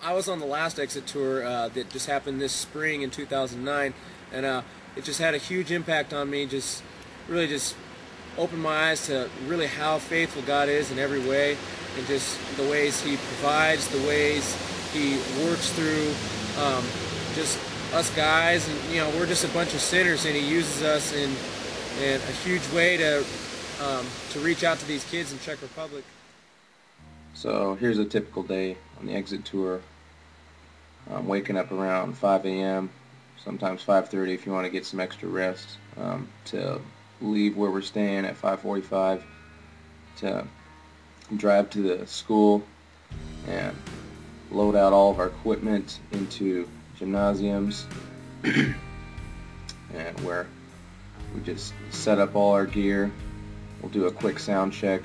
I was on the last exit tour that just happened this spring in 2009, and it just had a huge impact on me. Just really just opened my eyes to really how faithful God is in every way, and just the ways He provides, the ways He works through just us guys, and we're just a bunch of sinners, and He uses us in a huge way to reach out to these kids in Czech Republic. So here's a typical day on the exit tour. I'm waking up around 5 a.m., sometimes 5:30 if you want to get some extra rest, to leave where we're staying at 5:45 to drive to the school and load out all of our equipment into gymnasiums, and where we just set up all our gear. We'll do a quick sound check.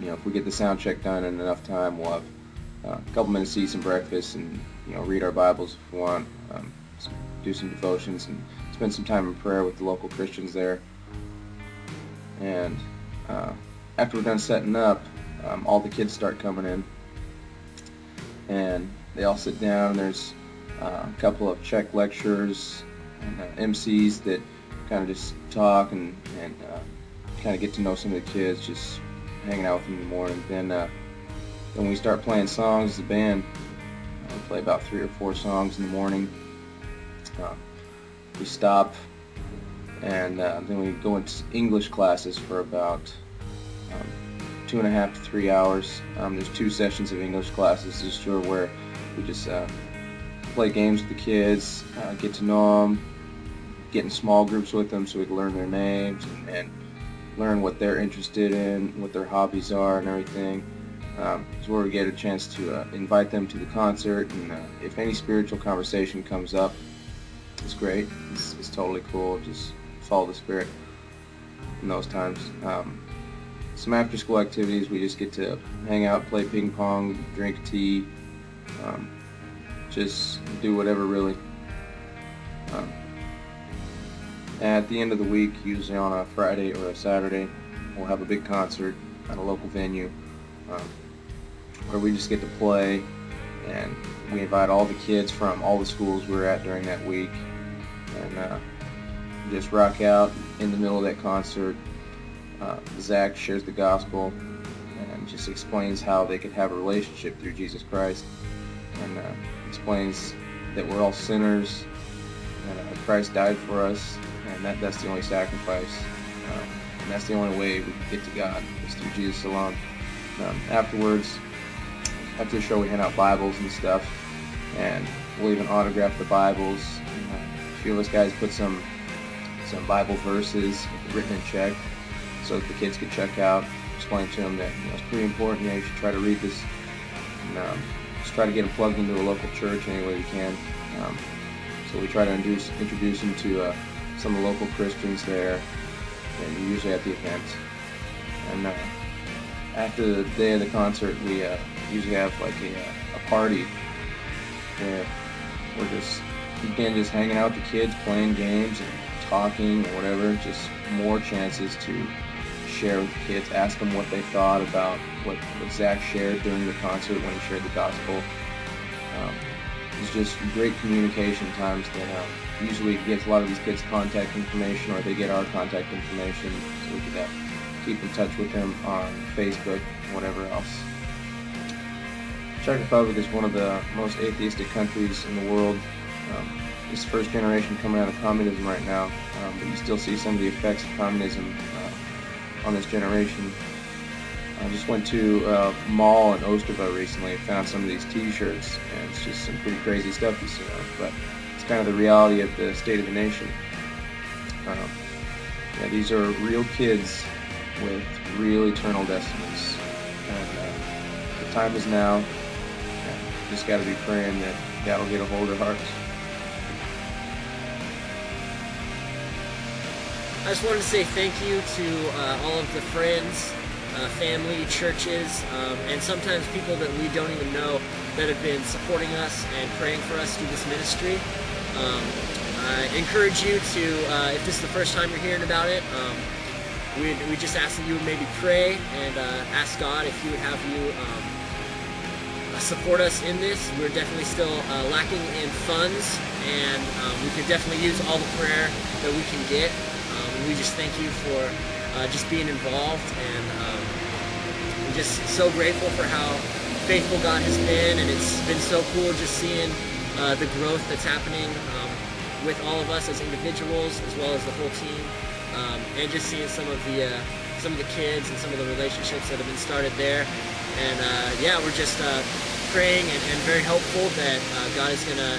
If we get the sound check done in enough time, we'll have a couple minutes to eat some breakfast and read our Bibles if we want, do some devotions and spend some time in prayer with the local Christians there. And after we're done setting up, all the kids start coming in, and they all sit down, and there's a couple of Czech lecturers and MCs that kind of just talk and kind of get to know some of the kids, just hanging out with them in the morning. Then we start playing songs as a band. We play about 3 or 4 songs in the morning. We stop, and then we go into English classes for about 2.5 to 3 hours. There's 2 sessions of English classes just where we just play games with the kids, get to know them, get in small groups with them so we can learn their names and learn what they're interested in, what their hobbies are and everything. It's where we get a chance to invite them to the concert, and if any spiritual conversation comes up, it's great. It's totally cool. Just follow the Spirit in those times. Some after-school activities, we just get to hang out, play ping pong, drink tea, just do whatever really. At the end of the week, usually on a Friday or a Saturday, we'll have a big concert at a local venue where we just get to play, and we invite all the kids from all the schools we're at during that week, and just rock out. In the middle of that concert, Zach shares the gospel and just explains how they could have a relationship through Jesus Christ, and explains that we're all sinners, and Christ died for us, and that's the only sacrifice, and that's the only way we can get to God, is through Jesus alone. Afterwards, after the show, we hand out Bibles and stuff, and we'll even autograph the Bibles. A few of us guys put some Bible verses written in Czech so that the kids could check out, explain to them that it's pretty important. You should try to read this, and just try to get them plugged into a local church any way we can. So we try to introduce them to some of the local Christians there, and usually at the event. And after the day of the concert, we usually have like a party where we're just hanging out with the kids, playing games and talking or whatever. Just more chances to share with the kids, ask them what they thought about what Zach shared during the concert when he shared the gospel. It's just great communication times that usually gets a lot of these kids contact information, or they get our contact information, so we could keep in touch with them on Facebook and whatever else. Czech Republic is one of the most atheistic countries in the world. It's the first generation coming out of communism right now, but you still see some of the effects of communism on this generation. I just went to a mall in Opava recently and found some of these t-shirts, and it's just some pretty crazy stuff you see on it, but it's kind of the reality of the state of the nation. Yeah, these are real kids with real eternal destinies, and the time is now, and just got to be praying that God will get a hold of their hearts. I just wanted to say thank you to all of the friends, family, churches, and sometimes people that we don't even know that have been supporting us and praying for us through this ministry. I encourage you to, if this is the first time you're hearing about it, we just ask that you would maybe pray and ask God if He would have you support us in this. We're definitely still lacking in funds, and we could definitely use all the prayer that we can get. We just thank you for just being involved, and we're just so grateful for how faithful God has been, and it's been so cool just seeing the growth that's happening with all of us as individuals as well as the whole team, and just seeing some of the kids and some of the relationships that have been started there. And yeah, we're just praying and very hopeful that God is going to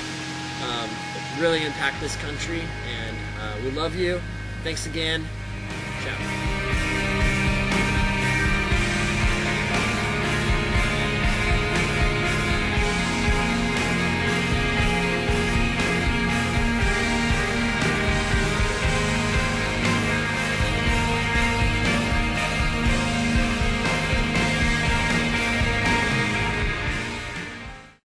really impact this country. And we love you. Thanks again. Ciao.